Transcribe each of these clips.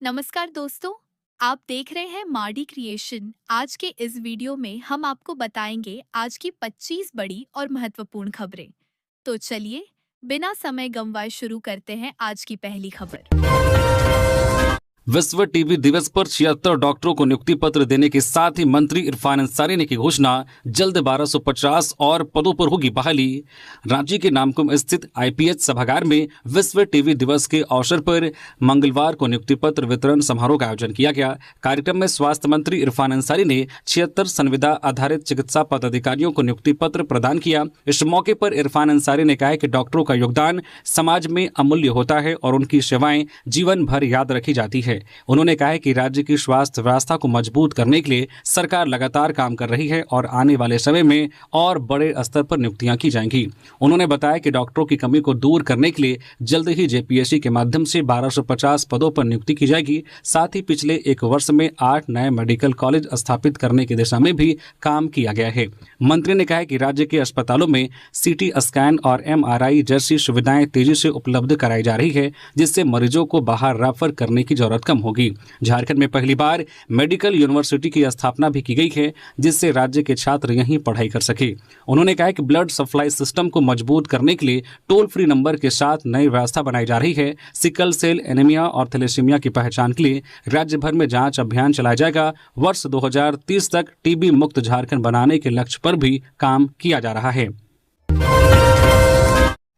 नमस्कार दोस्तों, आप देख रहे हैं मार्डी क्रिएशन। आज के इस वीडियो में हम आपको बताएंगे आज की 25 बड़ी और महत्वपूर्ण खबरें। तो चलिए, बिना समय गंवाए शुरू करते हैं आज की पहली खबर। विश्व टीबी दिवस पर 76 डॉक्टरों को नियुक्ति पत्र देने के साथ ही मंत्री इरफान अंसारी ने की घोषणा, जल्द 1250 और पदों पर होगी बहाली। रांची के नामकुम स्थित आईपीएच सभागार में विश्व टीबी दिवस के अवसर पर मंगलवार को नियुक्ति पत्र वितरण समारोह का आयोजन किया गया। कार्यक्रम में स्वास्थ्य मंत्री इरफान अंसारी ने 76 संविदा आधारित चिकित्सा पदाधिकारियों को नियुक्ति पत्र प्रदान किया। इस मौके पर इरफान अंसारी ने कहा कि डॉक्टरों का योगदान समाज में अमूल्य होता है और उनकी सेवाएं जीवन भर याद रखी जाती है। उन्होंने कहा है कि राज्य की स्वास्थ्य व्यवस्था को मजबूत करने के लिए सरकार लगातार काम कर रही है और आने वाले समय में और बड़े स्तर पर नियुक्तियां की जाएंगी। उन्होंने बताया कि डॉक्टरों की कमी को दूर करने के लिए जल्द ही जेपीएससी के माध्यम से 1250 पदों पर नियुक्ति की जाएगी। साथ ही पिछले एक वर्ष में 8 नए मेडिकल कॉलेज स्थापित करने की दिशा में भी काम किया गया है। मंत्री ने कहा कि राज्य के अस्पतालों में सीटी स्कैन और एमआरआई जैसी सुविधाएं तेजी से उपलब्ध कराई जा रही है, जिससे मरीजों को बाहर रेफर करने की जरूरत कम होगी। झारखंड में पहली बार मेडिकल यूनिवर्सिटी की स्थापना भी की गई है, जिससे राज्य के छात्र यहीं पढ़ाई कर सके। उन्होंने कहा कि ब्लड सप्लाई सिस्टम को मजबूत करने के लिए टोल फ्री नंबर के साथ नई व्यवस्था बनाई जा रही है। सिकल सेल एनीमिया और थैलेसीमिया की पहचान के लिए राज्य भर में जांच अभियान चलाया जाएगा। वर्ष 2030 तक टीबी मुक्त झारखंड बनाने के लक्ष्य पर भी काम किया जा रहा है।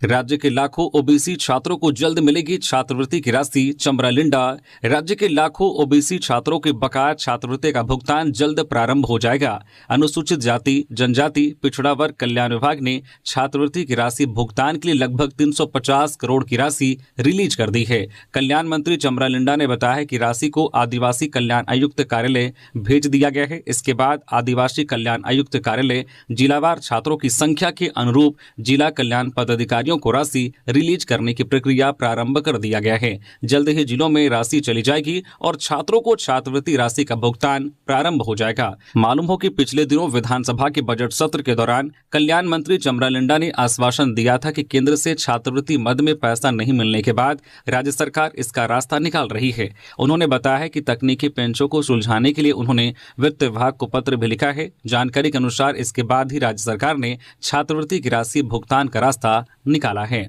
राज्य के लाखों ओबीसी छात्रों को जल्द मिलेगी छात्रवृत्ति की राशि, चमरा लिंडा। राज्य के लाखों ओबीसी छात्रों के बकाया छात्रवृत्ति का भुगतान जल्द प्रारंभ हो जाएगा। अनुसूचित जाति, जनजाति, पिछड़ा वर्ग कल्याण विभाग ने छात्रवृत्ति की राशि भुगतान के लिए लगभग 350 करोड़ की राशि रिलीज कर दी है। कल्याण मंत्री चमरा लिंडा ने बताया कि राशि को आदिवासी कल्याण आयुक्त कार्यालय भेज दिया गया है। इसके बाद आदिवासी कल्याण आयुक्त कार्यालय जिलावार छात्रों की संख्या के अनुरूप जिला कल्याण पदाधिकारी को राशि रिलीज करने की प्रक्रिया प्रारंभ कर दिया गया है। जल्द ही जिलों में राशि चली जाएगी और छात्रों को छात्रवृत्ति राशि का भुगतान प्रारंभ हो जाएगा। मालूम हो कि पिछले दिनों विधानसभा के बजट सत्र के दौरान कल्याण मंत्री चमरा लिंडा ने आश्वासन दिया था कि केंद्र से छात्रवृत्ति मद में पैसा नहीं मिलने के बाद राज्य सरकार इसका रास्ता निकाल रही है। उन्होंने बताया है कि तकनीकी पेंचों को सुलझाने के लिए उन्होंने वित्त विभाग को पत्र भी लिखा है। जानकारी के अनुसार इसके बाद ही राज्य सरकार ने छात्रवृत्ति की राशि भुगतान का रास्ता निकाला है।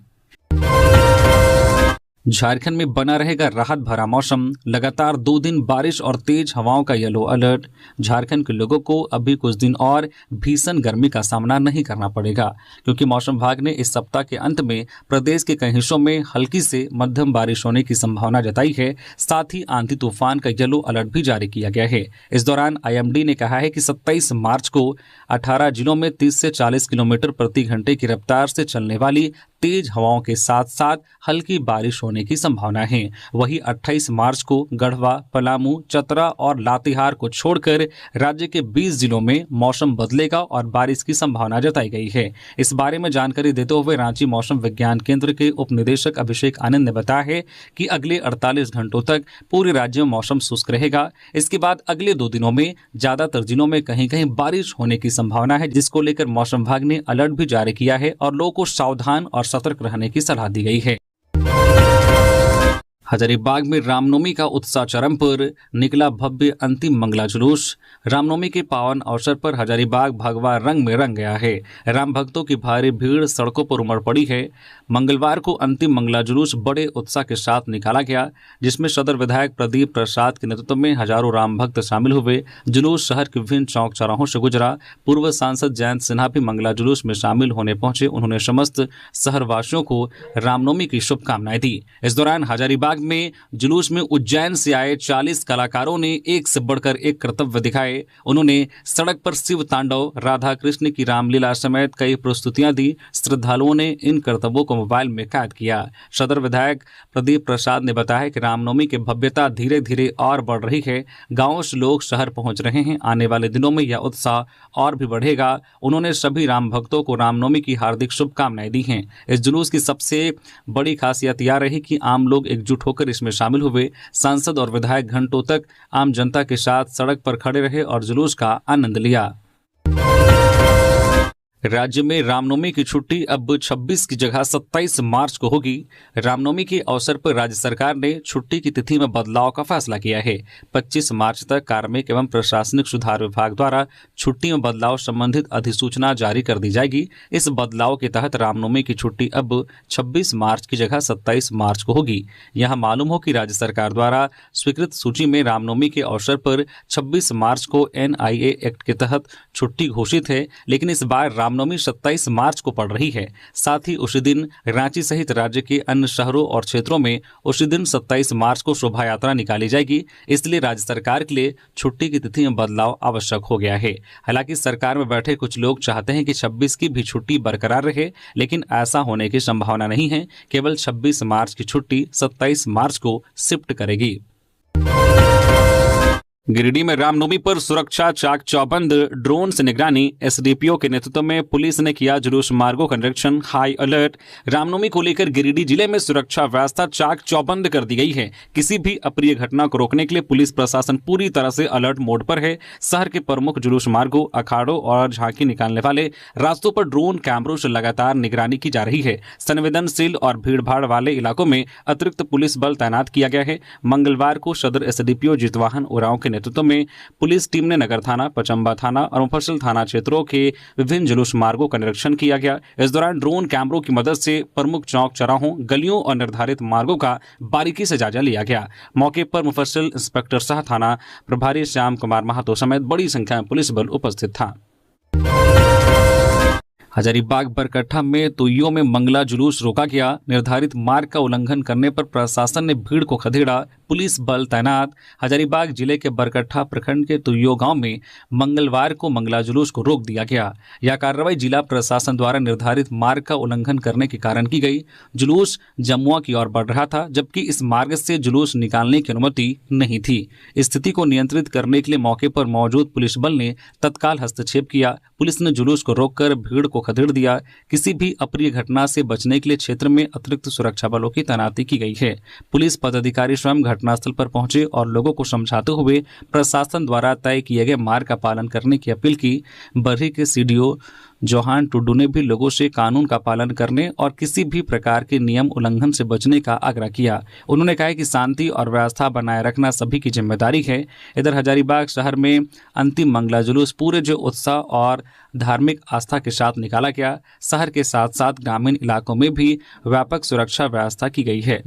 झारखंड में बना रहेगा राहत भरा मौसम, लगातार 2 दिन बारिश और तेज हवाओं का येलो अलर्ट। झारखंड के लोगों को अभी कुछ दिन और भीषण गर्मी का सामना नहीं करना पड़ेगा, क्योंकि मौसम विभाग ने इस सप्ताह के अंत में प्रदेश के कई हिस्सों में हल्की से मध्यम बारिश होने की संभावना जताई है। साथ ही आंधी तूफान का येलो अलर्ट भी जारी किया गया है। इस दौरान आईएमडी ने कहा है कि 27 मार्च को 18 जिलों में 30 से 40 किलोमीटर प्रति घंटे की रफ्तार से चलने वाली तेज हवाओं के साथ साथ हल्की बारिश होने की संभावना है। वहीं 28 मार्च को गढ़वा, पलामू, चतरा और लातेहार को छोड़कर राज्य के 20 जिलों में मौसम बदलेगा और बारिश की संभावना जताई गई है। इस बारे में जानकारी देते हुए रांची मौसम विज्ञान केंद्र के उप निदेशक अभिषेक आनंद ने बताया है कि अगले 48 घंटों तक पूरे राज्य में मौसम शुष्क रहेगा। इसके बाद अगले 2 दिनों में ज्यादातर जिलों में कहीं कहीं बारिश होने की संभावना है, जिसको लेकर मौसम विभाग ने अलर्ट भी जारी किया है और लोगों को सावधान और सतर्क रहने की सलाह दी गई है। हजारीबाग में रामनवमी का उत्साह चरम पर, निकला भव्य अंतिम मंगला जुलूस। रामनवमी के पावन अवसर पर हजारीबाग भगवा रंग में रंग गया है। राम भक्तों की भारी भीड़ सड़कों पर उमड़ पड़ी है। मंगलवार को अंतिम मंगला जुलूस बड़े उत्साह के साथ निकाला गया, जिसमें सदर विधायक प्रदीप प्रसाद के नेतृत्व में हजारों राम भक्त शामिल हुए। जुलूस शहर के विभिन्न चौक चौराहों से गुजरा। पूर्व सांसद जयंत सिन्हा भी मंगला जुलूस में शामिल होने पहुंचे। उन्होंने समस्त शहरवासियों को रामनवमी की शुभकामनाएं दी। इस दौरान हजारीबाग में जुलूस में उज्जैन से आए 40 कलाकारों ने एक से बढ़कर एक कर्तव्य दिखाए। उन्होंने सड़क पर शिव तांडव, राधा कृष्ण की रामलीला समेत कई प्रस्तुतियां दी। श्रद्धालुओं ने इन कर्तव्यों को मोबाइल में कैद किया। सदर विधायक प्रदीप प्रसाद ने बताया कि रामनवमी की भव्यता धीरे धीरे और बढ़ रही है। गांवों से लोग शहर पहुंच रहे हैं। आने वाले दिनों में यह उत्साह और भी बढ़ेगा। उन्होंने सभी राम भक्तों को रामनवमी की हार्दिक शुभकामनाएं दी हैं। इस जुलूस की सबसे बड़ी खासियत यह रही कि आम लोग एकजुट होकर इसमें शामिल हुए। सांसद और विधायक घंटों तक आम जनता के साथ सड़क पर खड़े रहे और जुलूस का आनंद लिया। राज्य में रामनवमी की छुट्टी अब 26 की जगह 27 मार्च को होगी। रामनवमी के अवसर पर राज्य सरकार ने छुट्टी की तिथि में बदलाव का फैसला किया है। 25 मार्च तक कार्मिक एवं प्रशासनिक सुधार विभाग द्वारा छुट्टी में बदलाव संबंधित अधिसूचना जारी कर दी जाएगी। इस बदलाव के तहत रामनवमी की छुट्टी अब 26 मार्च की जगह 27 मार्च को होगी। यहाँ मालूम हो कि राज्य सरकार द्वारा स्वीकृत सूची में रामनवमी के अवसर पर 26 मार्च को NIA एक्ट के तहत छुट्टी घोषित है, लेकिन इस बार रामनवमी 27 मार्च को पड़ रही है। साथ ही उसी दिन रांची सहित राज्य के अन्य शहरों और क्षेत्रों में उसी दिन 27 मार्च को शोभा यात्रा निकाली जाएगी। इसलिए राज्य सरकार के लिए छुट्टी की तिथि में बदलाव आवश्यक हो गया है। हालांकि सरकार में बैठे कुछ लोग चाहते हैं कि 26 की भी छुट्टी बरकरार रहे, लेकिन ऐसा होने की संभावना नहीं है। केवल 26 मार्च की छुट्टी 27 मार्च को शिफ्ट करेगी। गिरिडीह में रामनवमी पर सुरक्षा चाक चौबंद, ड्रोन से निगरानी। SDPO के नेतृत्व में पुलिस ने किया जुलूस मार्गों का निरीक्षण, हाई अलर्ट। रामनवमी को लेकर गिरिडीह जिले में सुरक्षा व्यवस्था चाक चौबंद कर दी गई है। किसी भी अप्रिय घटना को रोकने के लिए पुलिस प्रशासन पूरी तरह से अलर्ट मोड पर है। शहर के प्रमुख जुलूस मार्गों, अखाड़ों और झांकी निकालने वाले रास्तों पर ड्रोन कैमरों से लगातार निगरानी की जा रही है। संवेदनशील और भीड़भाड़ वाले इलाकों में अतिरिक्त पुलिस बल तैनात किया गया है। मंगलवार को सदर SDPO जितवाहन उरांव के नेतृत्व में पुलिस टीम ने नगर थाना, पचम्बा थाना और मुफस्सिल थाना क्षेत्रों के विभिन्न जुलूस मार्गों का निरीक्षण किया गया। इस दौरान ड्रोन कैमरों की मदद से प्रमुख चौक चौराहों, गलियों और निर्धारित मार्गों का बारीकी से जायजा लिया गया। मौके पर मुफस्सिल इंस्पेक्टर सह थाना प्रभारी श्याम कुमार महातो समेत बड़ी संख्या में पुलिस बल उपस्थित था। हजारीबाग बरकट्ठा में तुइयों में मंगला जुलूस रोका गया। निर्धारित मार्ग का उल्लंघन करने पर प्रशासन ने भीड़ को खदेड़ा, पुलिस बल तैनात। हजारीबाग जिले के बरकट्ठा प्रखंड के तुइयो गांव में मंगलवार को मंगला जुलूस को रोक दिया गया। यह कार्रवाई जिला प्रशासन द्वारा निर्धारित मार्ग का उल्लंघन करने के कारण की गई। जुलूस जमुआ की ओर बढ़ रहा था, जबकि इस मार्ग से जुलूस निकालने की अनुमति नहीं थी। स्थिति को नियंत्रित करने के लिए मौके पर मौजूद पुलिस बल ने तत्काल हस्तक्षेप किया। पुलिस ने जुलूस को रोककर भीड़ को खदेड़ दिया। किसी भी अप्रिय घटना से बचने के लिए क्षेत्र में अतिरिक्त सुरक्षा बलों की तैनाती की गई है। पुलिस पदाधिकारी स्वयं घटनास्थल पर पहुंचे और लोगों को समझाते हुए प्रशासन द्वारा तय किए गए मार्ग का पालन करने की अपील की। बरही के CDO जोहान टुडू ने भी लोगों से कानून का पालन करने और किसी भी प्रकार के नियम उल्लंघन से बचने का आग्रह किया। उन्होंने कहा कि शांति और व्यवस्था बनाए रखना सभी की जिम्मेदारी है। इधर हजारीबाग शहर में अंतिम मंगला जुलूस पूरे जो उत्साह और धार्मिक आस्था के साथ निकाला गया। शहर के साथ साथ ग्रामीण इलाकों में भी व्यापक सुरक्षा व्यवस्था की गई है।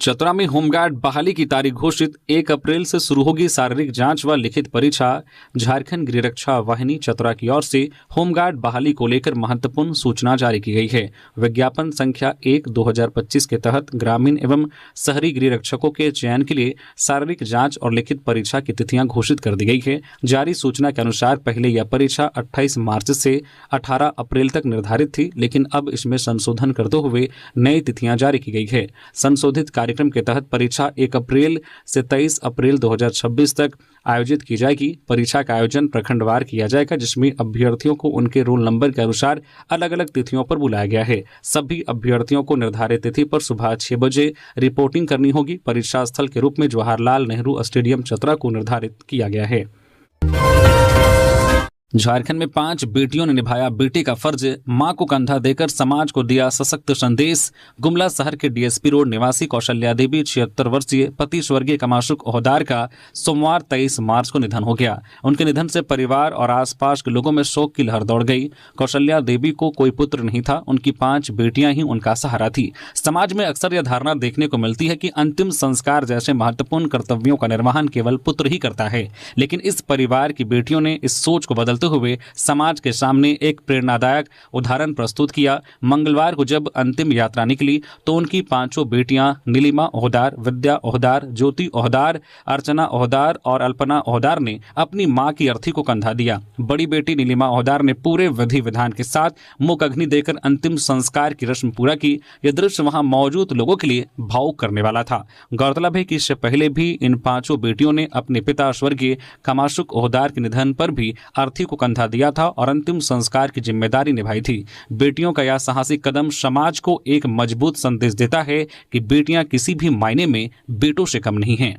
चतरा में होमगार्ड बहाली की तारीख घोषित। 1 अप्रैल से शुरू होगी शारीरिक जांच व लिखित परीक्षा। झारखंड गृह रक्षा वाहिनी चतरा की ओर से होमगार्ड बहाली को लेकर महत्वपूर्ण सूचना जारी की गई है। विज्ञापन संख्या 1/2025 के तहत ग्रामीण एवं शहरी गृह रक्षकों के चयन के लिए शारीरिक जांच और लिखित परीक्षा की तिथियां घोषित कर दी गई है। जारी सूचना के अनुसार पहले यह परीक्षा 28 मार्च से 18 अप्रैल तक निर्धारित थी, लेकिन अब इसमें संशोधन करते हुए नई तिथियां जारी की गई है। संशोधित कार्यक्रम के तहत परीक्षा 1 अप्रैल से 23 अप्रैल 2026 तक आयोजित की जाएगी। परीक्षा का आयोजन प्रखंडवार किया जाएगा, जिसमें अभ्यर्थियों को उनके रोल नंबर के अनुसार अलग अलग तिथियों पर बुलाया गया है। सभी अभ्यर्थियों को निर्धारित तिथि पर सुबह 6 बजे रिपोर्टिंग करनी होगी। परीक्षा स्थल के रूप में जवाहरलाल नेहरू स्टेडियम चतरा को निर्धारित किया गया है। झारखंड में 5 बेटियों ने निभाया बेटे का फर्ज, मां को कंधा देकर समाज को दिया सशक्त संदेश। गुमला शहर के DSP रोड निवासी कौशल्या देवी 76 वर्षीय पति स्वर्गीय कमाशुक ओहदार का सोमवार 23 मार्च को निधन हो गया। उनके निधन से परिवार और आसपास के लोगों में शोक की लहर दौड़ गई। कौशल्या देवी को कोई पुत्र नहीं था, उनकी 5 बेटियां ही उनका सहारा थी। समाज में अक्सर यह धारणा देखने को मिलती है कि अंतिम संस्कार जैसे महत्वपूर्ण कर्तव्यों का निर्वहन केवल पुत्र ही करता है, लेकिन इस परिवार की बेटियों ने इस सोच को बदलते हुए समाज के सामने एक प्रेरणादायक उदाहरण प्रस्तुत किया। मंगलवार को जब अंतिम यात्रा निकली तो उनकी 5 बेटियां नीलिमा ओहदार, विद्या ओहदार, ज्योति ओहदार, अर्चना ओहदार और अल्पना ओहदार ने अपनी मां की अर्थी को कंधा दिया। बड़ी बेटी नीलिमा ओहदार ने पूरे विधि विधान के साथ मुख अग्नि देकर अंतिम संस्कार की रस्म पूरा की। यह दृश्य वहां मौजूद लोगों के लिए भावुक करने वाला था। गौरतलब है कि इससे पहले भी इन 5 बेटियों ने अपने पिता स्वर्गीय कमाशुक ओहदार के निधन पर भी अर्थी को कंधा दिया था और अंतिम संस्कार की जिम्मेदारी निभाई थी। बेटियों का यह साहसिक कदम समाज को एक मजबूत संदेश देता है कि बेटियां किसी भी मायने में बेटों से कम नहीं हैं।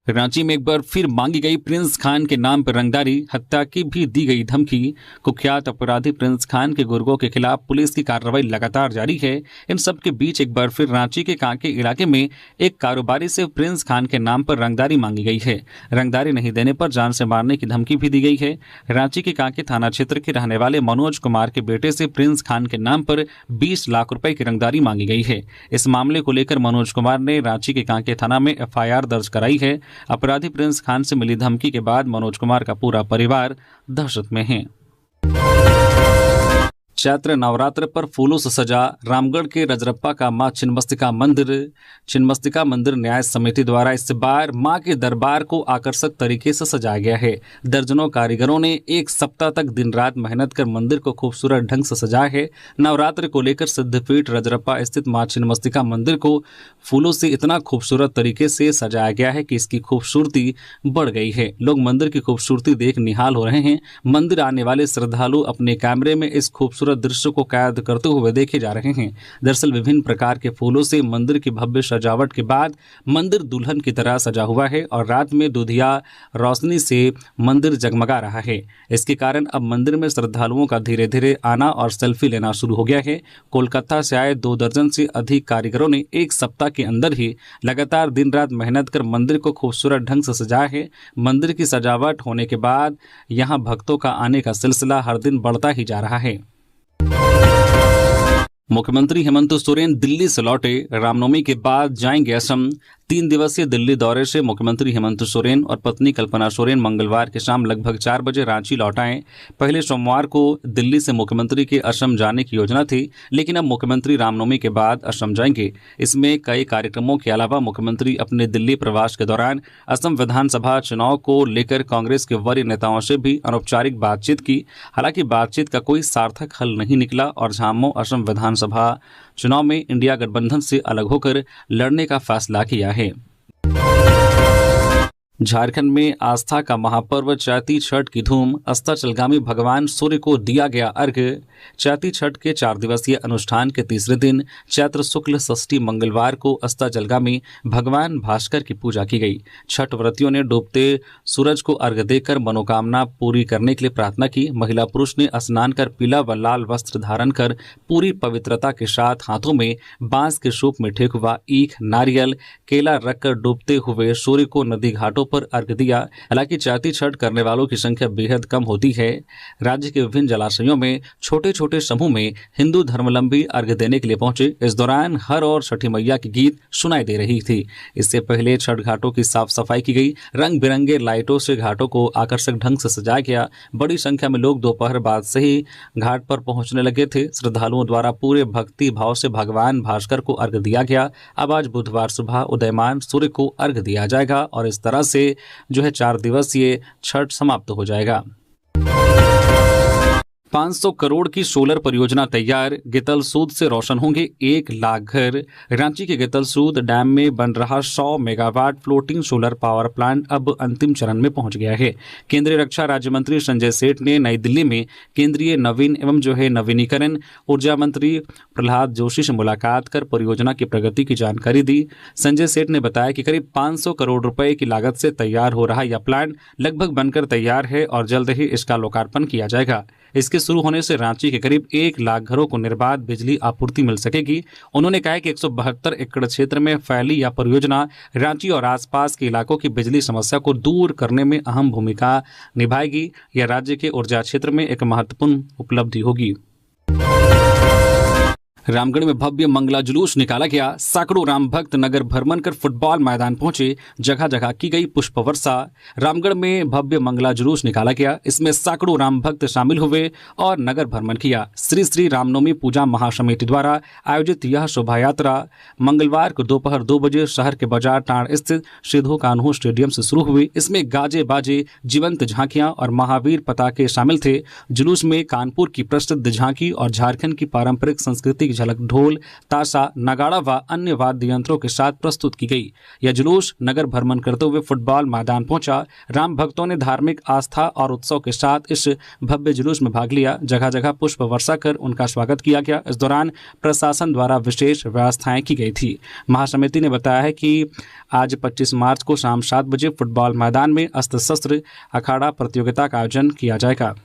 रांची में एक बार फिर मांगी गई प्रिंस खान के नाम पर रंगदारी, हत्या की भी दी गई धमकी। कुख्यात अपराधी प्रिंस खान के गुर्गों के खिलाफ पुलिस की कार्रवाई लगातार जारी है। इन सब के बीच एक बार फिर रांची के कांके इलाके में एक कारोबारी से प्रिंस खान के नाम पर रंगदारी मांगी गई है। रंगदारी नहीं देने पर जान से मारने की धमकी भी दी गई है। रांची के कांके थाना क्षेत्र के रहने वाले मनोज कुमार के बेटे से प्रिंस खान के नाम पर 20 लाख रुपए की रंगदारी मांगी गई है। इस मामले को लेकर मनोज कुमार ने रांची के कांके थाना में FIR दर्ज कराई है। अपराधी प्रिंस खान से मिली धमकी के बाद मनोज कुमार का पूरा परिवार दहशत में है। चैत्र नवरात्र पर फूलों से सजा रामगढ़ के रजरप्पा का मां छिन्नमस्तिका मंदिर। छिन्नमस्तिका मंदिर न्याय समिति द्वारा इस बार मां के दरबार को आकर्षक तरीके से सजाया गया है। दर्जनों कारीगरों ने एक सप्ताह तक दिन रात मेहनत कर मंदिर को खूबसूरत ढंग से सजाया है। नवरात्र को लेकर सिद्धपीठ रजरप्पा स्थित मां छिन्नमस्तिका मंदिर को फूलों से इतना खूबसूरत तरीके से सजाया गया है कि इसकी खूबसूरती बढ़ गई है। लोग मंदिर की खूबसूरती देख निहाल हो रहे हैं। मंदिर आने वाले श्रद्धालु अपने कैमरे में इस खूबसूरत दृश्य को कैद करते हुए देखे जा रहे हैं। दरअसल विभिन्न प्रकार के फूलों से मंदिर की भव्य सजावट के बाद मंदिर दुल्हन की तरह सजा हुआ है और रात में दुधिया रोशनी से मंदिर जगमगा रहा है। इसके कारण अब मंदिर में श्रद्धालुओं का धीरे धीरे आना और सेल्फी लेना शुरू हो गया है। कोलकाता से आए 2 दर्जन से अधिक कारीगरों ने एक सप्ताह के अंदर ही लगातार दिन रात मेहनत कर मंदिर को खूबसूरत ढंग से सजाया है। मंदिर की सजावट होने के बाद यहाँ भक्तों का आने का सिलसिला हर दिन बढ़ता ही जा रहा है। मुख्यमंत्री हेमंत सोरेन दिल्ली से लौटे, रामनवमी के बाद जाएंगे असम। 3 दिवसीय दिल्ली दौरे से मुख्यमंत्री हेमंत सोरेन और पत्नी कल्पना सोरेन मंगलवार की शाम लगभग 4 बजे रांची लौट आए। पहले सोमवार को दिल्ली से मुख्यमंत्री के असम जाने की योजना थी, लेकिन अब मुख्यमंत्री रामनवमी के बाद असम जाएंगे। इसमें कई कार्यक्रमों के अलावा मुख्यमंत्री अपने दिल्ली प्रवास के दौरान असम विधानसभा चुनाव को लेकर कांग्रेस के वरीय नेताओं से भी अनौपचारिक बातचीत की। हालांकि बातचीत का कोई सार्थक हल नहीं निकला और झामुमो असम विधानसभा चुनाव में इंडिया गठबंधन से अलग होकर लड़ने का फैसला किया है। झारखंड में आस्था का महापर्व चैती छठ की धूम। अस्ताचलगामी भगवान सूर्य को दिया गया अर्घ्य। चैती छठ के 4 दिवसीय अनुष्ठान के तीसरे दिन चैत्र शुक्ल षष्ठी मंगलवार को अस्ताचलगामी भगवान भास्कर की पूजा की गई। छठ व्रतियों ने डूबते सूरज को अर्घ्य देकर मनोकामना पूरी करने के लिए प्रार्थना की। महिला पुरुष ने स्नान कर पीला व लाल वस्त्र धारण कर पूरी पवित्रता के साथ हाथों में बांस के सूप में ठेकुआ, ईख, नारियल, केला रखकर डूबते हुए सूर्य को नदी घाटों पर अर्घ्य दिया। हालांकि चैती छठ करने वालों की संख्या बेहद कम होती है। राज्य के विभिन्न जलाशयों में छोटे छोटे समूह में हिंदू धर्मावलंबी अर्घ्य देने के लिए पहुंचे। इस दौरान हर और छठी मैया की गीत सुनाई दे रही थी। इससे पहले छठ घाटों की साफ सफाई की गई। रंग बिरंगे लाइटों से घाटों को आकर्षक ढंग से सजाया गया। बड़ी संख्या में लोग दोपहर बाद से ही घाट पर पहुंचने लगे थे। श्रद्धालुओं द्वारा पूरे भक्ति भाव से भगवान भास्कर को अर्घ्य दिया गया। अब आज बुधवार सुबह उदयमान सूर्य को अर्घ्य दिया जाएगा और इस तरह से 4 दिवसीय छठ समाप्त हो जाएगा। 500 करोड़ की सोलर परियोजना तैयार। गेतलसूद से रोशन होंगे 1 लाख घर। रांची के गेतलसूद डैम में बन रहा 100 megawatt floating solar power plant अब अंतिम चरण में पहुंच गया है। केंद्रीय रक्षा राज्य मंत्री संजय सेठ ने नई दिल्ली में केंद्रीय नवीन एवं नवीनीकरण ऊर्जा मंत्री प्रहलाद जोशी से मुलाकात कर परियोजना की प्रगति की जानकारी दी। संजय सेठ ने बताया कि करीब 500 करोड़ रुपए की लागत से तैयार हो रहा यह प्लांट लगभग बनकर तैयार है और जल्द ही इसका लोकार्पण किया जाएगा। इसके शुरू होने से रांची के करीब 1 लाख घरों को निर्बाध बिजली आपूर्ति मिल सकेगी। उन्होंने कहा कि 172 एकड़ क्षेत्र में फैली यह परियोजना रांची और आसपास के इलाकों की बिजली समस्या को दूर करने में अहम भूमिका निभाएगी। यह राज्य के ऊर्जा क्षेत्र में एक महत्वपूर्ण उपलब्धि होगी। रामगढ़ में भव्य मंगला जुलूस निकाला गया। सैकड़ों राम भक्त नगर भ्रमण कर फुटबॉल मैदान पहुंचे। जगह जगह की गई पुष्प वर्षा। रामगढ़ में भव्य मंगला जुलूस निकाला गया। इसमें सैकड़ों राम भक्त शामिल हुए और नगर भ्रमण किया। श्री श्री रामनवमी पूजा महासमिति द्वारा आयोजित यह शोभा यात्रा मंगलवार को दोपहर 2 बजे शहर के बाजार टांड़ स्थित सिद्धू कान्हू स्टेडियम से शुरू हुई। इसमें गाजे बाजे, जीवंत झांकियां और महावीर पताके शामिल थे। जुलूस में कानपुर की प्रसिद्ध झांकी और झारखंड की पारंपरिक संस्कृति झलक ढोल, ताशा, नगाड़ा व अन्य वाद्य यंत्रों के साथ प्रस्तुत की गई। यह जुलूस नगर भ्रमण करते हुए फुटबॉल मैदान पहुंचा। राम भक्तों ने धार्मिक आस्था और उत्सव के साथ इस भव्य जुलूस में भाग लिया। जगह जगह पुष्प वर्षा कर उनका स्वागत किया गया। इस दौरान प्रशासन द्वारा विशेष व्यवस्थाएं की गई थी। महासमिति ने बताया है कि आज 25 मार्च को शाम 7 बजे फुटबॉल मैदान में अस्त्र शस्त्र अखाड़ा प्रतियोगिता का आयोजन किया जाएगा।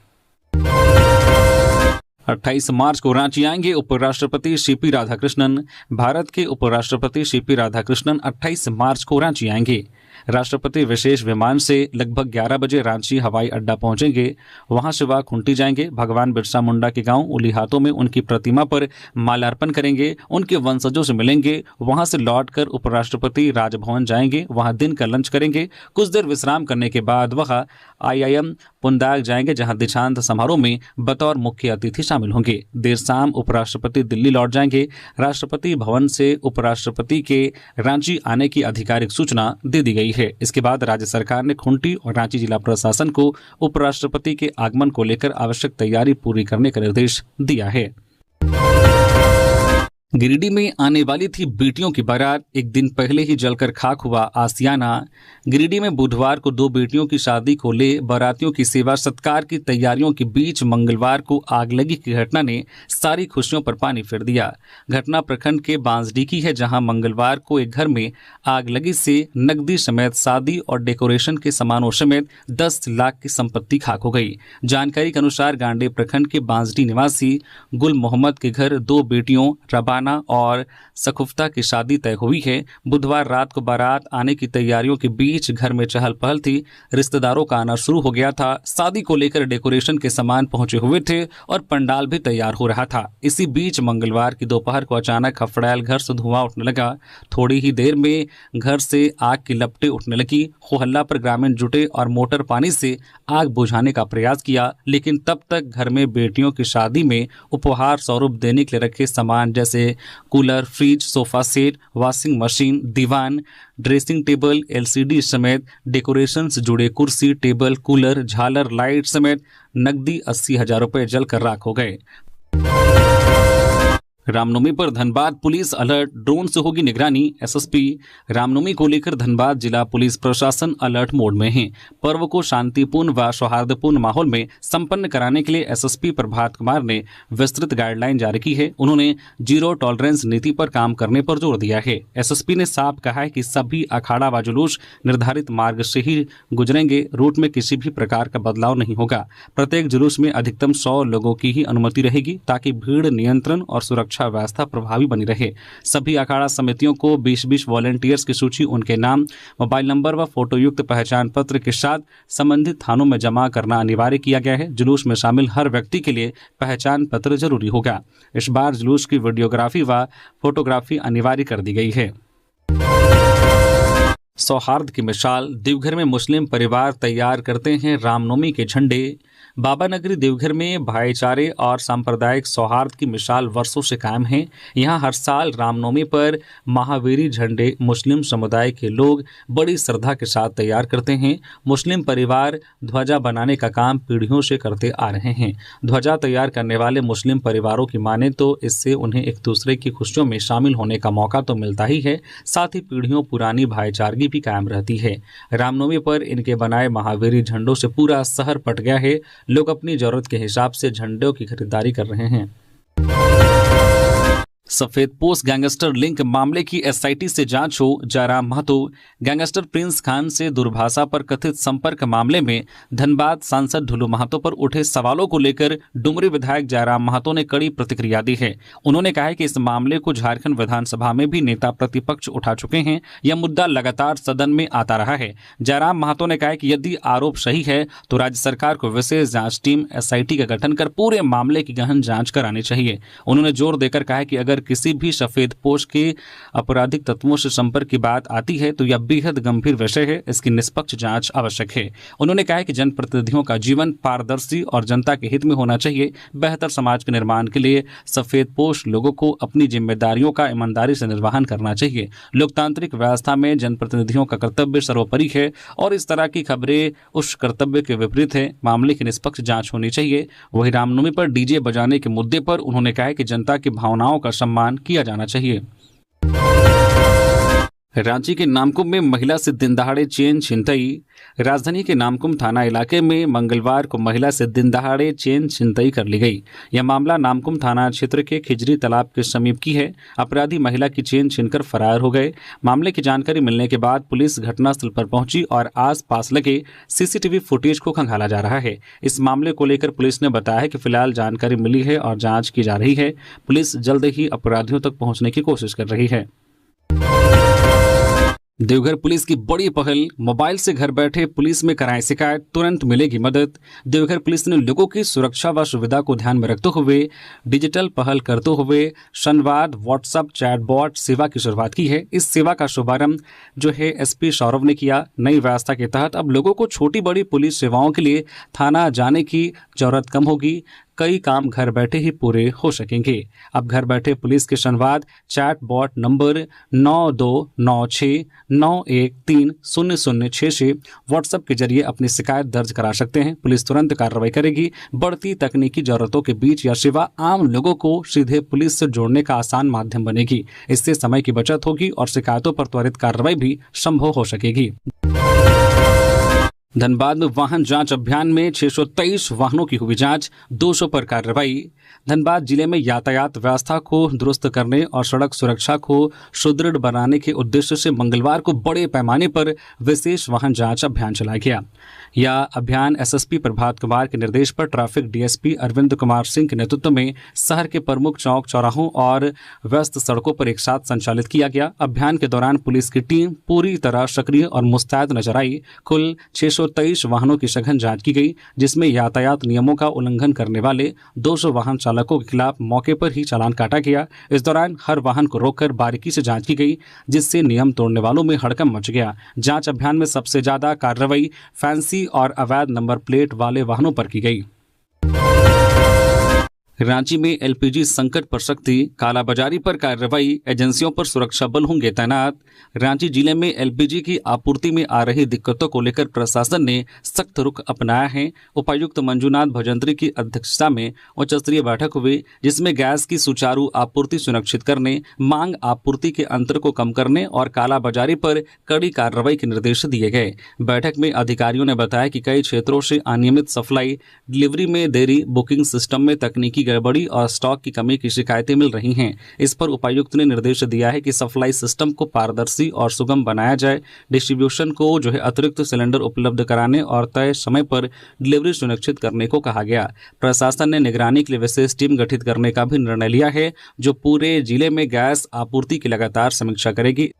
28 मार्च को रांची आएंगे उपराष्ट्रपति सीपी राधाकृष्णन। भारत के उपराष्ट्रपति सीपी राधाकृष्णन 28 मार्च को रांची आएंगे। राष्ट्रपति विशेष विमान से लगभग 11 बजे रांची हवाई अड्डा पहुंचेंगे। वहां से वह खुंटी जाएंगे। भगवान बिरसा मुंडा के गांव उलीहातों में उनकी प्रतिमा पर माल्यार्पण करेंगे। उनके वंशजों से मिलेंगे। वहां से लौटकर उपराष्ट्रपति राजभवन जाएंगे। वहां दिन का लंच करेंगे। कुछ देर विश्राम करने के बाद वह IIM पुंदाग जाएंगे, जहां दीक्षांत समारोह में बतौर मुख्य अतिथि शामिल होंगे। देर शाम उपराष्ट्रपति दिल्ली लौट जाएंगे। राष्ट्रपति भवन से उपराष्ट्रपति के रांची आने की आधिकारिक सूचना दे दी गई है। इसके बाद राज्य सरकार ने खुंटी और रांची जिला प्रशासन को उपराष्ट्रपति के आगमन को लेकर आवश्यक तैयारी पूरी करने का निर्देश दिया है। गिरिडीह में आने वाली थी बेटियों की बारात, एक दिन पहले ही जलकर खाक हुआ आसियाना। गिरिडीह में बुधवार को 2 बेटियों की शादी को ले बारातियों की सेवा सत्कार की तैयारियों के बीच मंगलवार को आगलगी की घटना ने सारी खुशियों पर पानी फेर दिया। घटना प्रखंड के बांसडीह की है, जहां मंगलवार को एक घर में आग लगी से नकदी समेत शादी और डेकोरेशन के सामानों समेत 10 लाख की संपत्ति खाक हो गई। जानकारी के अनुसार गांडे प्रखंड के बांसडीह निवासी गुल मोहम्मद के घर 2 बेटियों रबाना और सकुफ्ता की शादी तय हुई है। बुधवार रात को बारात आने की तैयारियों के बीच घर में चहल पहल थी। रिश्तेदारों का आना शुरू हो गया था। शादी को लेकर डेकोरेशन के सामान पहुंचे हुए थे और पंडाल भी तैयार हो रहा था। इसी बीच मंगलवार की दोपहर को अचानक हफड़ैल घर से धुआं उठने लगा। थोड़ी ही देर में घर से आग की लपटें उठने लगी। हो हल्ला पर ग्रामीण जुटे और मोटर पानी से आग बुझाने का प्रयास किया, लेकिन तब तक घर में बेटियों की शादी में उपहार स्वरूप देने के लिए रखे सामान जैसे cooler, fridge, sofa set, washing machine, दीवान, ड्रेसिंग टेबल, LCD समेत डेकोरेशन से जुड़े कुर्सी, टेबल, कूलर, झालर, लाइट समेत नकदी 80,000 रुपए जलकर राख हो गए। रामनवमी पर धनबाद पुलिस अलर्ट, ड्रोन से होगी निगरानी। SSP रामनवमी को लेकर धनबाद जिला पुलिस प्रशासन अलर्ट मोड में है। पर्व को शांतिपूर्ण व सौहार्दपूर्ण माहौल में संपन्न कराने के लिए SSP प्रभात कुमार ने विस्तृत गाइडलाइन जारी की है। उन्होंने जीरो टॉलरेंस नीति पर काम करने पर जोर दिया है। SSP ने साफ कहा है कि सभी अखाड़ा व जुलूस निर्धारित मार्ग से ही गुजरेंगे। रूट में किसी भी प्रकार का बदलाव नहीं होगा। प्रत्येक जुलूस में अधिकतम 100 लोगों की ही अनुमति रहेगी, ताकि भीड़ नियंत्रण और सुरक्षा व्यवस्था प्रभावी बनी रहे। सभी अखाड़ा समितियों को 20-20 वॉलंटियर्स की सूची उनके नाम, मोबाइल नंबर व फोटो युक्त पहचान पत्र के साथ संबंधित थानों में जमा करना अनिवार्य किया गया है। जुलूस में शामिल हर व्यक्ति के लिए पहचान पत्र जरूरी होगा। इस बार जुलूस की वीडियोग्राफी व फोटोग्राफी अनिवार्य कर दी गई है। सौहार्द की मिसाल, देवघर में मुस्लिम परिवार तैयार करते हैं रामनवमी के झंडे। बाबा नगरी देवघर में भाईचारे और सांप्रदायिक सौहार्द की मिसाल वर्षों से कायम है। यहाँ हर साल रामनवमी पर महावीरी झंडे मुस्लिम समुदाय के लोग बड़ी श्रद्धा के साथ तैयार करते हैं। मुस्लिम परिवार ध्वजा बनाने का काम पीढ़ियों से करते आ रहे हैं। ध्वजा तैयार करने वाले मुस्लिम परिवारों की माने तो इससे उन्हें एक दूसरे की खुशियों में शामिल होने का मौका तो मिलता ही है, साथ ही पीढ़ियों पुरानी भाईचारगी भी कायम रहती है। रामनवमी पर इनके बनाए महावीरी झंडों से पूरा शहर पट गया है। लोग अपनी जरूरत के हिसाब से झंडों की खरीदारी कर रहे हैं। सफेद पोस्ट गैंगस्टर लिंक मामले की SIT से जांच हो, जयराम महतो। गैंगस्टर प्रिंस खान से दुर्भाषा पर कथित संपर्क मामले में धनबाद सांसद ढुलू महतो पर उठे सवालों को लेकर डुमरी विधायक जयराम महतो ने कड़ी प्रतिक्रिया दी है। उन्होंने कहा है कि इस मामले को झारखंड विधानसभा में भी नेता प्रतिपक्ष उठा चुके हैं। यह मुद्दा लगातार सदन में आता रहा है। जयराम महतो ने कहा कि यदि आरोप सही है तो राज्य सरकार को विशेष जांच टीम SIT का गठन कर पूरे मामले की गहन जांच करानी चाहिए। उन्होंने जोर देकर कहा कि अगर किसी भी सफेद पोस्ट के आपराधिक तत्वों से संपर्क की बात आती है तो यह बेहद गंभीर विषय है। इसकी निष्पक्ष जांच आवश्यक है। उन्होंने कहा कि जनप्रतिनिधियों का जीवन पारदर्शी और जनता के हित में होना चाहिए। बेहतर समाज के निर्माण के लिए सफेद पोस्ट लोगों को अपनी जिम्मेदारियों का ईमानदारी से निर्वहन करना चाहिए। लोकतांत्रिक व्यवस्था में जनप्रतिनिधियों का कर्तव्य सर्वोपरि है और इस तरह की खबरें उस कर्तव्य के विपरीत है। मामले की निष्पक्ष जांच होनी चाहिए। वही रामनवमी पर DJ बजाने के मुद्दे पर उन्होंने कहा कि जनता की भावनाओं का सम्मान किया जाना चाहिए। रांची के नामकुम में महिला से दिन दहाड़े चेन छिनतई। राजधानी के नामकुम थाना इलाके में मंगलवार को महिला से दिन दहाड़े चेन छिनतई कर ली गई। यह मामला नामकुम थाना क्षेत्र के खिजरी तालाब के समीप की है। अपराधी महिला की चेन छीनकर फरार हो गए। मामले की जानकारी मिलने के बाद पुलिस घटनास्थल पर पहुंची और आसपास लगे सीसीटीवी फुटेज को खंगाला जा रहा है। इस मामले को लेकर पुलिस ने बताया है कि फिलहाल जानकारी मिली है और जांच की जा रही है। पुलिस जल्द ही अपराधियों तक पहुंचने की कोशिश कर रही है। देवघर पुलिस की बड़ी पहल, मोबाइल से घर बैठे पुलिस में कराएं शिकायत, तुरंत मिलेगी मदद। देवघर पुलिस ने लोगों की सुरक्षा व सुविधा को ध्यान में रखते हुए डिजिटल पहल करते हुए संवाद व्हाट्सएप चैटबॉट सेवा की शुरुआत की है। इस सेवा का शुभारंभ जो है एसपी सौरभ ने किया। नई व्यवस्था के तहत अब लोगों को छोटी बड़ी पुलिस सेवाओं के लिए थाना जाने की जरूरत कम होगी। कई काम घर बैठे ही पूरे हो सकेंगे। अब घर बैठे पुलिस के संवाद चैट बॉट नंबर 9296913006 से व्हाट्सएप के जरिए अपनी शिकायत दर्ज करा सकते हैं। पुलिस तुरंत कार्रवाई करेगी। बढ़ती तकनीकी जरूरतों के बीच यह सेवा आम लोगों को सीधे पुलिस से जोड़ने का आसान माध्यम बनेगी। इससे समय की बचत होगी और शिकायतों पर त्वरित कार्रवाई भी संभव हो सकेगी। धनबाद में वाहन जांच अभियान में 623 वाहनों की हुई जांच, 200 पर कार्रवाई। धनबाद जिले में यातायात व्यवस्था को दुरुस्त करने और सड़क सुरक्षा को सुदृढ़ बनाने के उद्देश्य से मंगलवार को बड़े पैमाने पर विशेष वाहन जांच अभियान चलाया गया। यह अभियान एसएसपी प्रभात कुमार के निर्देश पर ट्रैफिक डीएसपी अरविंद कुमार सिंह के नेतृत्व में शहर के प्रमुख चौक चौराहों और व्यस्त सड़कों पर एक साथ संचालित किया गया। अभियान के दौरान पुलिस की टीम पूरी तरह सक्रिय और मुस्तैद नजर आई। कुल 623 वाहनों की सघन जांच की गई, जिसमें यातायात नियमों का उल्लंघन करने वाले 200 वाहन चालकों के खिलाफ मौके पर ही चालान काटा गया। इस दौरान हर वाहन को रोककर बारीकी से जांच की गई, जिससे नियम तोड़ने वालों में हड़कंप मच गया। जांच अभियान में सबसे ज्यादा कार्रवाई फैंसी और अवैध नंबर प्लेट वाले वाहनों पर की गई। रांची में एलपीजी संकट पर सख्ती, कालाबाजारी पर कार्रवाई, एजेंसियों पर सुरक्षा बल होंगे तैनात। रांची जिले में एलपीजी की आपूर्ति में आ रही दिक्कतों को लेकर प्रशासन ने सख्त रुख अपनाया है। उपायुक्त मंजूनाथ भजंत्री की अध्यक्षता में उच्च स्तरीय बैठक हुई, जिसमें गैस की सुचारू आपूर्ति सुनिश्चित करने, मांग आपूर्ति के अंतर को कम करने और कालाबाजारी पर कड़ी कार्रवाई के निर्देश दिए गए। बैठक में अधिकारियों ने बताया कि कई क्षेत्रों से अनियमित सप्लाई, डिलीवरी में देरी, बुकिंग सिस्टम में तकनीकी गड़बड़ी और स्टॉक की कमी की शिकायतें मिल रही हैं। इस पर उपायुक्त ने निर्देश दिया है कि सप्लाई सिस्टम को पारदर्शी और सुगम बनाया जाए। डिस्ट्रीब्यूशन को अतिरिक्त सिलेंडर उपलब्ध कराने और तय समय पर डिलीवरी सुनिश्चित करने को कहा गया। प्रशासन ने निगरानी के लिए विशेष टीम गठित करने का भी निर्णय लिया है, जो पूरे जिले में गैस आपूर्ति की लगातार समीक्षा करेगी।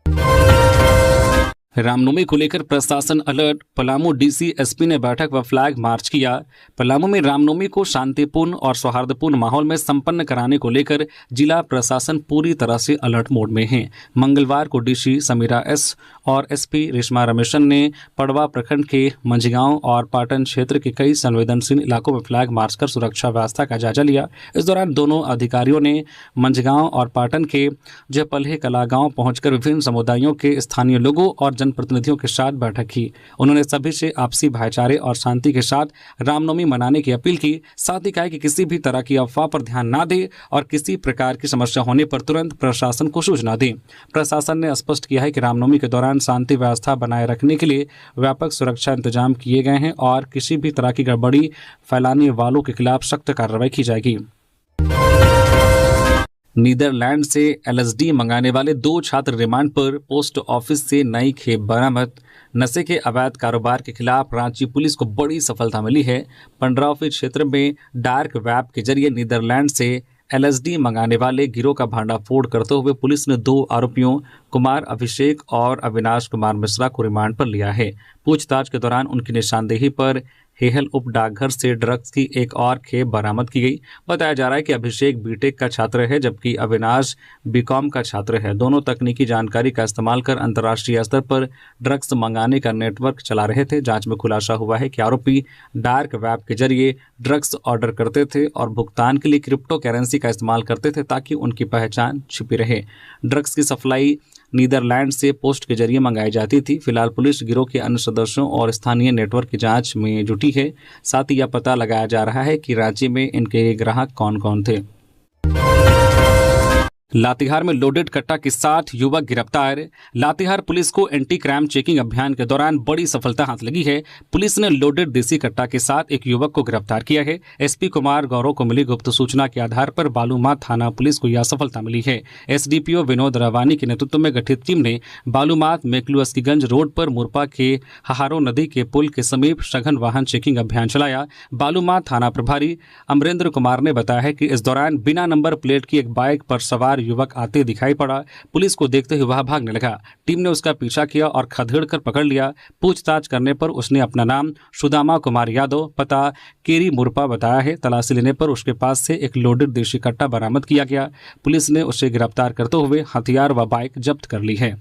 रामनवमी को लेकर प्रशासन अलर्ट, पलामू डीसी एसपी ने बैठक व फ्लैग मार्च किया। पलामू में रामनवमी को शांतिपूर्ण और सौहार्दपूर्ण माहौल में संपन्न कराने को लेकर जिला प्रशासन पूरी तरह से अलर्ट मोड में है। मंगलवार को डीसी समीरा एस और एसपी रेशमा रमेशन ने पड़वा प्रखंड के मंझगांव और पाटन क्षेत्र के कई संवेदनशील इलाकों में फ्लैग मार्च कर सुरक्षा व्यवस्था का जायजा लिया। इस दौरान दोनों अधिकारियों ने मंझगांव और पाटन के पल्हे कला गांव पहुंचकर विभिन्न समुदायों के स्थानीय लोगों और जनप्रतिनिधियों के साथ बैठक की। उन्होंने सभी से आपसी भाईचारे और शांति के साथ रामनवमी मनाने की अपील की। साथ ही कहा कि किसी भी तरह की अफवाह पर ध्यान न दें और किसी प्रकार की समस्या होने पर तुरंत प्रशासन को सूचना दें। प्रशासन ने स्पष्ट किया है कि रामनवमी के दौरान शांति व्यवस्था बनाए रखने के लिए व्यापक सुरक्षा इंतजाम किए गए हैं और किसी भी तरह की गड़बड़ी फैलाने वालों के खिलाफ सख्त कार्रवाई की जाएगी। नीदरलैंड से एलएसडी मंगाने वाले 2 छात्र रिमांड पर, पोस्ट ऑफिस से नई खेप बरामद। नशे के अवैध कारोबार के खिलाफ रांची पुलिस को बड़ी सफलता मिली है। पंडराफी क्षेत्र में डार्क वेब के जरिए नीदरलैंड से एलएसडी मंगाने वाले गिरोह का भांडाफोड़ करते हुए पुलिस ने 2 आरोपियों कुमार अभिषेक और अविनाश कुमार मिश्रा को रिमांड पर लिया है। पूछताछ के दौरान उनकी निशानदेही पर हेहल उप डाकघर से ड्रग्स की एक और खेप बरामद की गई। बताया जा रहा है कि अभिषेक बीटेक का छात्र है, जबकि अविनाश बीकॉम का छात्र है। दोनों तकनीकी जानकारी का इस्तेमाल कर अंतर्राष्ट्रीय स्तर पर ड्रग्स मंगाने का नेटवर्क चला रहे थे। जांच में खुलासा हुआ है कि आरोपी डार्क वेब के जरिए ड्रग्स ऑर्डर करते थे और भुगतान के लिए क्रिप्टो करेंसी का इस्तेमाल करते थे ताकि उनकी पहचान छिपी रहे। ड्रग्स की सप्लाई नीदरलैंड से पोस्ट के जरिए मंगाई जाती थी। फिलहाल पुलिस गिरोह के अन्य सदस्यों और स्थानीय नेटवर्क की जांच में जुटी है। साथ ही यह पता लगाया जा रहा है कि राज्य में इनके ग्राहक कौन कौन थे। लातेहार में लोडेड कट्टा के साथ युवक गिरफ्तार। लातेहार पुलिस को एंटी क्राइम चेकिंग अभियान के दौरान बड़ी सफलता हाथ लगी है। पुलिस ने लोडेड देसी कट्टा के साथ एक युवक को गिरफ्तार किया है। एसपी कुमार गौरव को मिली गुप्त सूचना के आधार पर बालूमाथ थाना पुलिस को यह सफलता मिली है। एसडीपीओ विनोद रवानी के नेतृत्व में गठित टीम ने बालूमाथ मेकलू अस्कीगंज रोड पर मुरपा के हहारो नदी के पुल के समीप सघन वाहन चेकिंग अभियान चलाया। बालूमाथ थाना प्रभारी अमरेंद्र कुमार ने बताया है कि इस दौरान बिना नंबर प्लेट की एक बाइक पर सवार युवक आते दिखाई पड़ा। पुलिस को देखते हुए वह भागने लगा। टीम ने उसका पीछा किया और खदेड़कर पकड़ लिया। पूछताछ करने पर उसने अपना नाम सुदामा कुमार यादव, पता केरी मुरपा बताया है। तलाशी लेने पर उसके पास से एक लोडेड देशी कट्टा बरामद किया गया। पुलिस ने उसे गिरफ्तार करते हुए हथियार व बाइक जब्त कर ली है।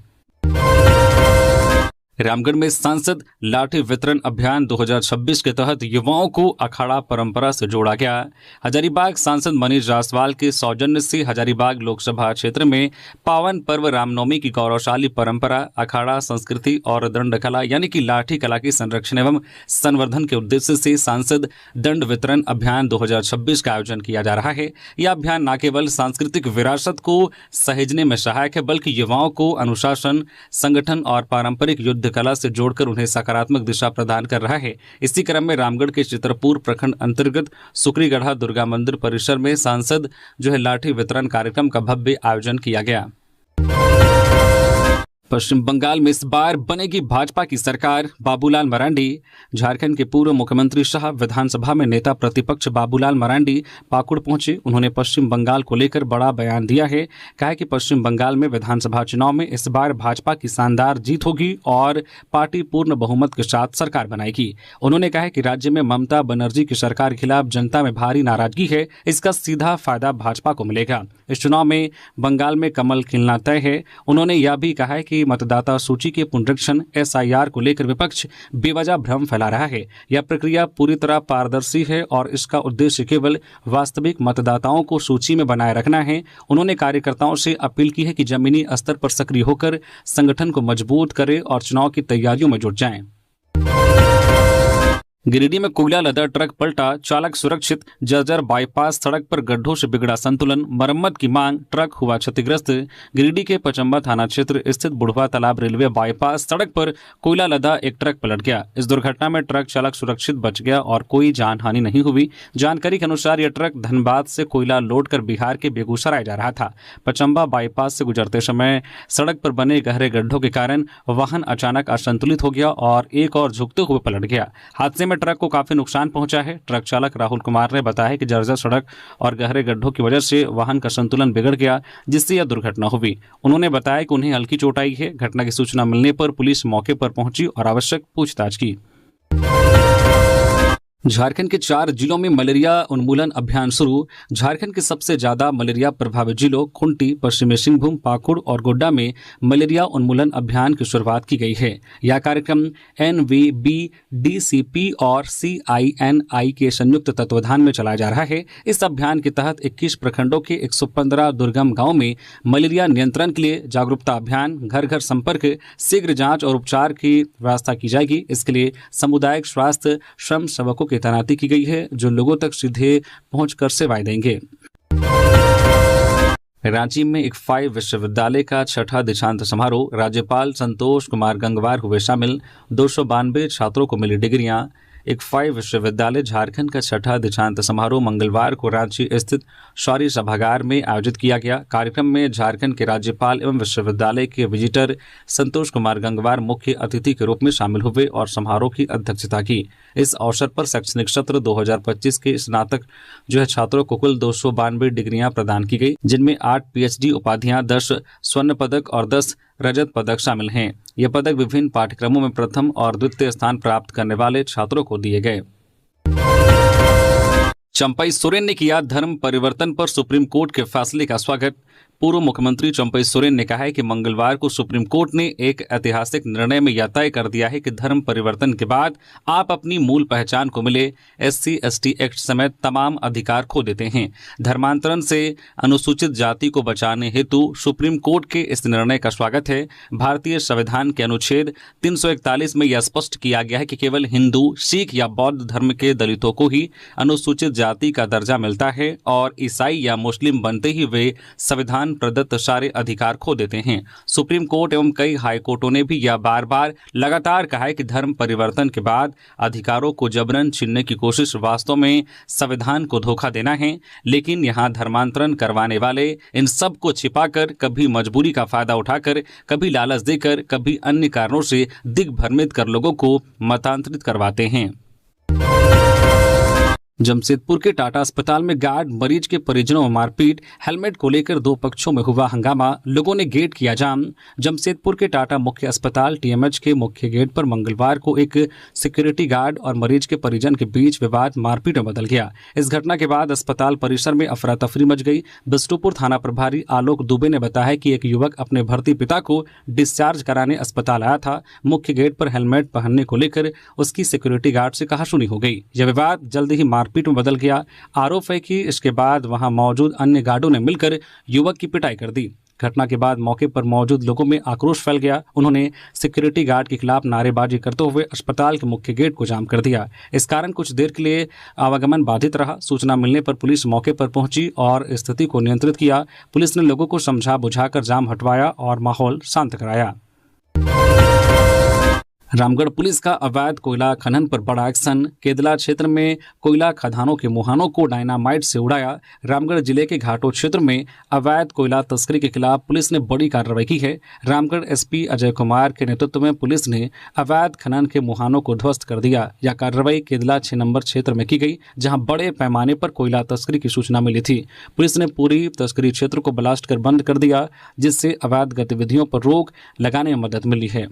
रामगढ़ में सांसद लाठी वितरण अभियान 2026 के तहत युवाओं को अखाड़ा परंपरा से जोड़ा गया। हजारीबाग सांसद मनीष जायसवाल के सौजन्य से हजारीबाग लोकसभा क्षेत्र में पावन पर्व रामनवमी की गौरवशाली परंपरा, अखाड़ा संस्कृति और दंड कला यानी कि लाठी कला के संरक्षण एवं संवर्धन के उद्देश्य से सांसद दंड वितरण अभियान 2026 का आयोजन किया जा रहा है। यह अभियान न केवल सांस्कृतिक विरासत को सहेजने में सहायक है, बल्कि युवाओं को अनुशासन, संगठन और पारंपरिक युद्ध कला से जोड़कर उन्हें सकारात्मक दिशा प्रदान कर रहा है। इसी क्रम में रामगढ़ के चित्रपुर प्रखंड अंतर्गत सुक्रीगढ़ा दुर्गा मंदिर परिसर में सांसद लाठी वितरण कार्यक्रम का भव्य आयोजन किया गया। पश्चिम बंगाल में इस बार बनेगी भाजपा की सरकार, बाबूलाल मरांडी। झारखंड के पूर्व मुख्यमंत्री शाह विधानसभा में नेता प्रतिपक्ष बाबूलाल मरांडी पाकुड़ पहुंचे। उन्होंने पश्चिम बंगाल को लेकर बड़ा बयान दिया है। कहा कि पश्चिम बंगाल में विधानसभा चुनाव में इस बार भाजपा की शानदार जीत होगी और पार्टी पूर्ण बहुमत के साथ सरकार बनाएगी। उन्होंने कहा कि राज्य में ममता बनर्जी की सरकार के खिलाफ जनता में भारी नाराजगी है। इसका सीधा फायदा भाजपा को मिलेगा। इस चुनाव में बंगाल में कमल खिलना तय है। उन्होंने यह भी कहा है कि मतदाता सूची के पुनरीक्षण SIR को लेकर विपक्ष बेवजह भ्रम फैला रहा है। यह प्रक्रिया पूरी तरह पारदर्शी है और इसका उद्देश्य केवल वास्तविक मतदाताओं को सूची में बनाए रखना है। उन्होंने कार्यकर्ताओं से अपील की है कि जमीनी स्तर पर सक्रिय होकर संगठन को मजबूत करें और चुनाव की तैयारियों में जुट जाएं। गिरिडीह में कोयला लदा ट्रक पलटा, चालक सुरक्षित। जर्जर बाईपास सड़क पर गड्ढों से बिगड़ा संतुलन, मरम्मत की मांग, ट्रक हुआ क्षतिग्रस्त। गिरिडीह के पचम्बा थाना क्षेत्र स्थित बुढ़वा तालाब रेलवे बाईपास सड़क पर कोयला लदा एक ट्रक पलट गया। इस दुर्घटना में ट्रक चालक सुरक्षित बच गया और कोई जानहानि नहीं हुई। जानकारी के अनुसार यह ट्रक धनबाद से कोयला लोड कर बिहार के बेगूसराय जा रहा था। पचम्बा बाईपास से गुजरते समय सड़क पर बने गहरे गड्ढों के कारण वाहन अचानक असंतुलित हो गया और एक और झुकते हुए पलट गया। हादसे में ट्रक को काफी नुकसान पहुंचा है। ट्रक चालक राहुल कुमार ने बताया कि जर्जर सड़क और गहरे गड्ढों की वजह से वाहन का संतुलन बिगड़ गया, जिससे यह दुर्घटना हुई। उन्होंने बताया कि उन्हें हल्की चोट आई है। घटना की सूचना मिलने पर पुलिस मौके पर पहुंची और आवश्यक पूछताछ की। झारखंड के 4 जिलों में मलेरिया उन्मूलन अभियान शुरू। झारखंड के सबसे ज्यादा मलेरिया प्रभावित जिलों खूंटी, पश्चिमी सिंहभूम, पाकुड़ और गोड्डा में मलेरिया उन्मूलन अभियान की शुरुआत की गई है। यह कार्यक्रम NVBDCP और CINI के संयुक्त तत्वाधान में चलाया जा रहा है। इस अभियान के तहत 21 प्रखंडों के 115 दुर्गम गाँव में मलेरिया नियंत्रण के लिए जागरूकता अभियान, घर घर संपर्क, शीघ्र जाँच और उपचार की व्यवस्था की जाएगी। इसके लिए सामुदायिक स्वास्थ्य स्वयं सेवकों की तैनाती की गई है, जो लोगों तक सीधे पहुंचकर सेवाएं देंगे। रांची में ICFAI विश्वविद्यालय का 6ठा दीक्षांत समारोह, राज्यपाल संतोष कुमार गंगवार हुए शामिल। 292 छात्रों को मिली डिग्रियां। ICFAI विश्वविद्यालय झारखंड का 6ठा दीक्षांत समारोह मंगलवार को रांची स्थित शौर्य सभागार में आयोजित किया गया। कार्यक्रम में झारखंड के राज्यपाल एवं विश्वविद्यालय के विजिटर संतोष कुमार गंगवार मुख्य अतिथि के रूप में शामिल हुए और समारोह की अध्यक्षता की। इस अवसर पर शैक्षणिक सत्र 2025 के स्नातक छात्रों को कुल 292 डिग्रियां प्रदान की गई, जिनमें 8 PhD उपाधियां, 10 स्वर्ण पदक और 10 रजत पदक शामिल हैं। ये पदक विभिन्न पाठ्यक्रमों में प्रथम और द्वितीय स्थान प्राप्त करने वाले छात्रों को दिए गए। चंपई सोरेन ने किया धर्म परिवर्तन पर सुप्रीम कोर्ट के फैसले का स्वागत। पूर्व मुख्यमंत्री चंपई सोरेन ने कहा है कि मंगलवार को सुप्रीम कोर्ट ने एक ऐतिहासिक निर्णय में यह तय कर दिया है कि धर्म परिवर्तन के बाद आप अपनी मूल पहचान को मिले SC/ST एक्ट समेत तमाम अधिकार खो देते हैं। धर्मांतरण से अनुसूचित जाति को बचाने हेतु सुप्रीम कोर्ट के इस निर्णय का स्वागत है। भारतीय संविधान के अनुच्छेद 341 में यह स्पष्ट किया गया है कि केवल हिंदू, सिख या बौद्ध धर्म के दलितों को ही अनुसूचित जाति का दर्जा मिलता है और ईसाई या मुस्लिम बनते ही वे संविधान संविधान प्रदत्त सारे अधिकार खो देते हैं। सुप्रीम कोर्ट एवं कई हाई कोर्टों ने भी यह बार बार लगातार कहा है कि धर्म परिवर्तन के बाद अधिकारों को जबरन छीनने की कोशिश वास्तव में संविधान को धोखा देना है। लेकिन यहाँ धर्मांतरण करवाने वाले इन सब को छिपाकर, कभी मजबूरी का फायदा उठाकर, कभी लालच देकर, कभी अन्य कारणों से दिग्भ्रमित कर लोगों को मतांतरित करवाते हैं। जमशेदपुर के टाटा अस्पताल में गार्ड मरीज के परिजनों में मारपीट, हेलमेट को लेकर दो पक्षों में हुआ हंगामा, लोगों ने गेट किया जाम। जमशेदपुर के टाटा मुख्य अस्पताल टीएमएच के मुख्य गेट पर मंगलवार को एक सिक्योरिटी गार्ड और मरीज के परिजन के बीच विवाद मारपीट में बदल गया। इस घटना के बाद अस्पताल परिसर में अफरा तफरी मच गई। बिष्टुपुर थाना प्रभारी आलोक दुबे ने बताया कि एक युवक अपने भर्ती पिता को डिस्चार्ज कराने अस्पताल आया था। मुख्य गेट पर हेलमेट पहनने को लेकर उसकी सिक्योरिटी गार्ड से कहासुनी हो गई। यह विवाद जल्द ही मारपीट में बदल गया। आरोप है कि इसके बाद वहां मौजूद अन्य गार्डों ने मिलकर युवक की पिटाई कर दी। घटना के बाद मौके पर मौजूद लोगों में आक्रोश फैल गया। उन्होंने सिक्योरिटी गार्ड के खिलाफ नारेबाजी करते हुए अस्पताल के मुख्य गेट को जाम कर दिया। इस कारण कुछ देर के लिए आवागमन बाधित रहा। सूचना मिलने पर पुलिस मौके पर पहुंची और स्थिति को नियंत्रित किया। पुलिस ने लोगों को समझा बुझाकर जाम हटवाया और माहौल शांत कराया। रामगढ़ पुलिस का अवैध कोयला खनन पर बड़ा एक्शन। केदला क्षेत्र में कोयला खदानों के मुहानों को डायनामाइट से उड़ाया। रामगढ़ जिले के घाटों क्षेत्र में अवैध कोयला तस्करी के खिलाफ पुलिस ने बड़ी कार्रवाई की है। रामगढ़ एसपी अजय कुमार के नेतृत्व में पुलिस ने अवैध खनन के मुहानों को ध्वस्त कर दिया। यह कार्रवाई केदला 6 नंबर क्षेत्र में की गई, जहां बड़े पैमाने पर कोयला तस्करी की सूचना मिली थी। पुलिस ने पूरी तस्करी क्षेत्र को ब्लास्ट कर बंद कर दिया, जिससे अवैध गतिविधियों पर रोक लगाने में मदद मिली है।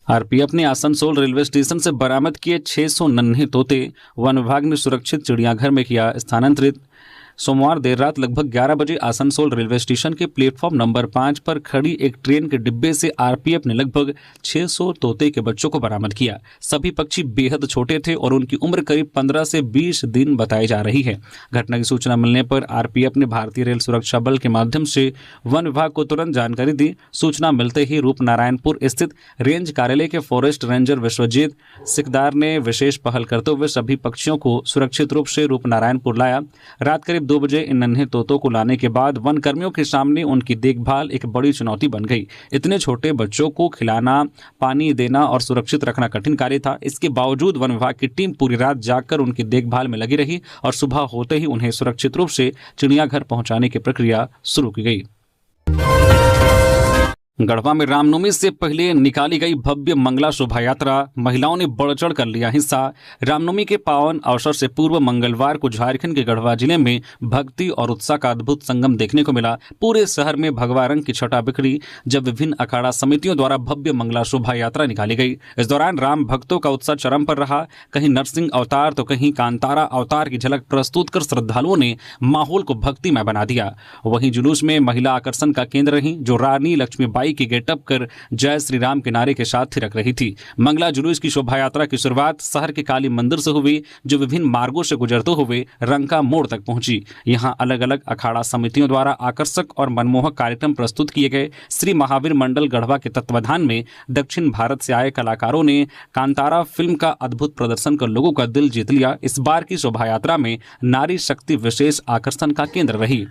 आरपीएफ ने आसनसोल रेलवे स्टेशन से बरामद किए 600 नन्हे तोते। वन विभाग ने सुरक्षित चिड़ियाघर में किया स्थानांतरित। सोमवार देर रात लगभग 11 बजे आसनसोल रेलवे स्टेशन के प्लेटफॉर्म नंबर 5 पर खड़ी एक ट्रेन के डिब्बे से आरपीएफ ने लगभग 600 तोते के बच्चों को बरामद किया। सभी पक्षी बेहद छोटे थे और उनकी उम्र करीब 15 से 20 दिन बताई जा रही है। घटना की सूचना मिलने पर आरपीएफ ने भारतीय रेल सुरक्षा बल के माध्यम से वन विभाग को तुरंत जानकारी दी। सूचना मिलते ही रूपनारायणपुर स्थित रेंज कार्यालय के फॉरेस्ट रेंजर विश्वजीत सिकदार ने विशेष पहल करते हुए सभी पक्षियों को सुरक्षित रूप से रूपनारायणपुर लाया। रात करीब 2 बजे इन नन्हे तोतों को लाने के बाद वन कर्मियों के सामने उनकी देखभाल एक बड़ी चुनौती बन गई। इतने छोटे बच्चों को खिलाना, पानी देना और सुरक्षित रखना कठिन कार्य था। इसके बावजूद वन विभाग की टीम पूरी रात जागकर उनकी देखभाल में लगी रही और सुबह होते ही उन्हें सुरक्षित रूप से चिड़ियाघर पहुंचाने की प्रक्रिया शुरू की गई। गढ़वा में रामनवमी से पहले निकाली गई भव्य मंगला शोभा यात्रा, महिलाओं ने बढ़ चढ़ कर लिया हिस्सा। रामनवमी के पावन अवसर से पूर्व मंगलवार को झारखंड के गढ़वा जिले में भक्ति और उत्साह का अद्भुत संगम देखने को मिला। पूरे शहर में भगवा रंग की छटा बिखरी जब विभिन्न अखाड़ा समितियों द्वारा भव्य मंगला शोभा यात्रा निकाली गई। इस दौरान राम भक्तों का उत्साह चरम पर रहा। कहीं नरसिंह अवतार तो कहीं कांतारा अवतार की झलक प्रस्तुत कर श्रद्धालुओं ने माहौल को भक्तिमय बना दिया। वहीं जुलूस में महिला आकर्षण का केंद्र रही, जो रानी लक्ष्मीबाई की गेटअप कर जय श्री राम के नारे के साथ थिरक रही थी। मंगला जुलूस की शोभा यात्रा की शुरुआत शहर के काली मंदिर से हुई, जो विभिन्न मार्गों से गुजरते हुए रंका मोड़ तक पहुंची। यहां अलग अलग अखाड़ा समितियों द्वारा आकर्षक और मनमोहक कार्यक्रम प्रस्तुत किए गए। श्री महावीर मंडल गढ़वा के तत्वाधान में दक्षिण भारत से आए कलाकारों ने कांतारा फिल्म का अद्भुत प्रदर्शन कर लोगों का दिल जीत लिया। इस बार की शोभा यात्रा में नारी शक्ति विशेष आकर्षण का केंद्र रही।